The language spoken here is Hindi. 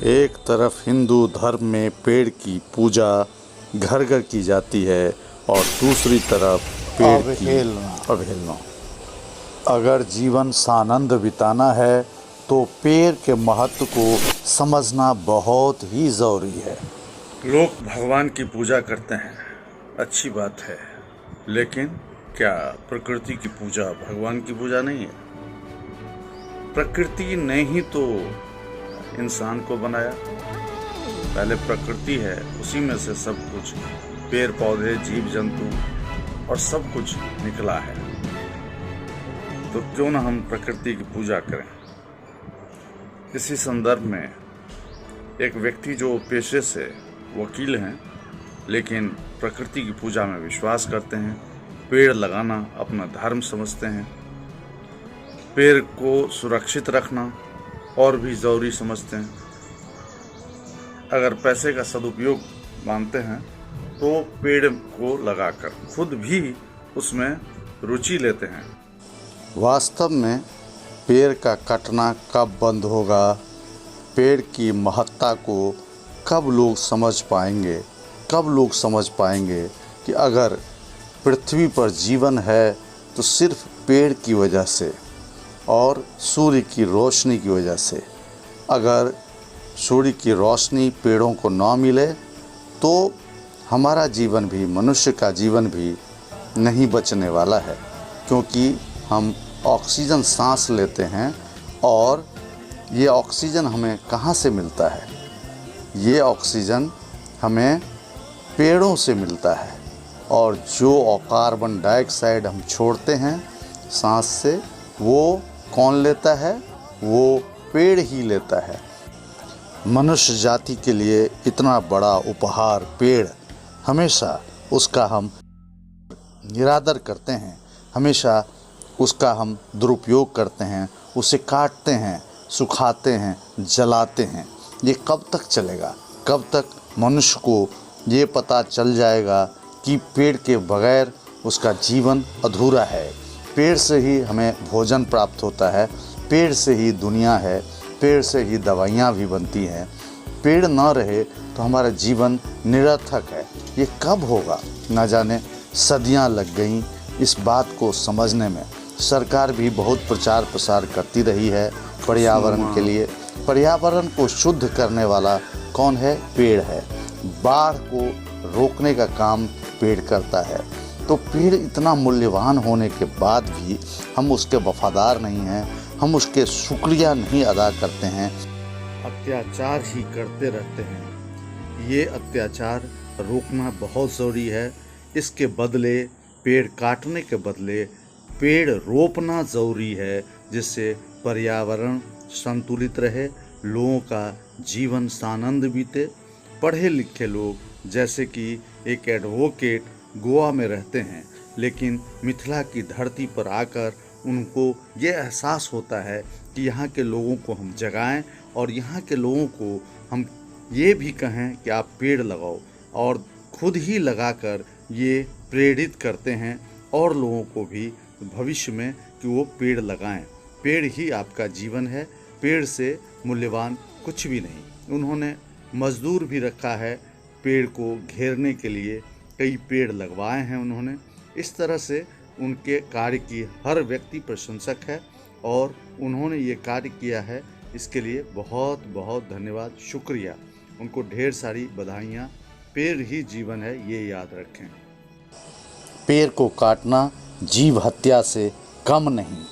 एक तरफ हिंदू धर्म में पेड़ की पूजा घर घर की जाती है और दूसरी तरफ पेड़ की अवहेलना। अगर जीवन सानंद बिताना है तो पेड़ के महत्व को समझना बहुत ही ज़रूरी है। लोग भगवान की पूजा करते हैं, अच्छी बात है, लेकिन क्या प्रकृति की पूजा भगवान की पूजा नहीं है? प्रकृति ने ही तो इंसान को बनाया। पहले प्रकृति है, उसी में से सब कुछ, पेड़ पौधे, जीव जंतु और सब कुछ निकला है। तो क्यों ना हम प्रकृति की पूजा करें। इसी संदर्भ में एक व्यक्ति जो पेशे से वकील हैं लेकिन प्रकृति की पूजा में विश्वास करते हैं, पेड़ लगाना अपना धर्म समझते हैं, पेड़ को सुरक्षित रखना और भी ज़रूरी समझते हैं। अगर पैसे का सदुपयोग मानते हैं तो पेड़ को लगाकर खुद भी उसमें रुचि लेते हैं। वास्तव में पेड़ का कटना कब बंद होगा, पेड़ की महत्ता को कब लोग समझ पाएंगे, कब लोग समझ पाएंगे कि अगर पृथ्वी पर जीवन है तो सिर्फ पेड़ की वजह से और सूर्य की रोशनी की वजह से। अगर सूर्य की रोशनी पेड़ों को ना मिले तो हमारा जीवन भी, मनुष्य का जीवन भी नहीं बचने वाला है, क्योंकि हम ऑक्सीजन सांस लेते हैं और ये ऑक्सीजन हमें कहाँ से मिलता है? ये ऑक्सीजन हमें पेड़ों से मिलता है और जो कार्बन डाइऑक्साइड हम छोड़ते हैं सांस से, वो कौन लेता है? वो पेड़ ही लेता है। मनुष्य जाति के लिए इतना बड़ा उपहार पेड़, हमेशा उसका हम निरादर करते हैं, हमेशा उसका हम दुरुपयोग करते हैं, उसे काटते हैं, सुखाते हैं, जलाते हैं। ये कब तक चलेगा? कब तक मनुष्य को ये पता चल जाएगा कि पेड़ के बगैर उसका जीवन अधूरा है? पेड़ से ही हमें भोजन प्राप्त होता है, पेड़ से ही दुनिया है, पेड़ से ही दवाइयाँ भी बनती हैं। पेड़ ना रहे तो हमारा जीवन निरर्थक है। ये कब होगा? ना जाने सदियाँ लग गईं इस बात को समझने में। सरकार भी बहुत प्रचार प्रसार करती रही है पर्यावरण के लिए। पर्यावरण को शुद्ध करने वाला कौन है? पेड़ है। बाढ़ को रोकने का काम पेड़ करता है। तो पेड़ इतना मूल्यवान होने के बाद भी हम उसके वफादार नहीं हैं, हम उसके शुक्रिया नहीं अदा करते हैं, अत्याचार ही करते रहते हैं। ये अत्याचार रोकना बहुत ज़रूरी है। इसके बदले, पेड़ काटने के बदले पेड़ रोपना ज़रूरी है, जिससे पर्यावरण संतुलित रहे, लोगों का जीवन सानंद बीते। पढ़े लिखे लोग, जैसे कि एक एडवोकेट गोवा में रहते हैं, लेकिन मिथिला की धरती पर आकर उनको ये एहसास होता है कि यहाँ के लोगों को हम जगाएं और यहाँ के लोगों को हम ये भी कहें कि आप पेड़ लगाओ, और खुद ही लगाकर ये प्रेरित करते हैं और लोगों को भी भविष्य में कि वो पेड़ लगाएं। पेड़ ही आपका जीवन है, पेड़ से मूल्यवान कुछ भी नहीं। उन्होंने मजदूर भी रखा है पेड़ को घेरने के लिए, कई पेड़ लगवाए हैं उन्होंने। इस तरह से उनके कार्य की हर व्यक्ति प्रशंसक है और उन्होंने ये कार्य किया है, इसके लिए बहुत बहुत धन्यवाद, शुक्रिया। उनको ढेर सारी बधाइयाँ। पेड़ ही जीवन है, ये याद रखें। पेड़ को काटना जीव हत्या से कम नहीं।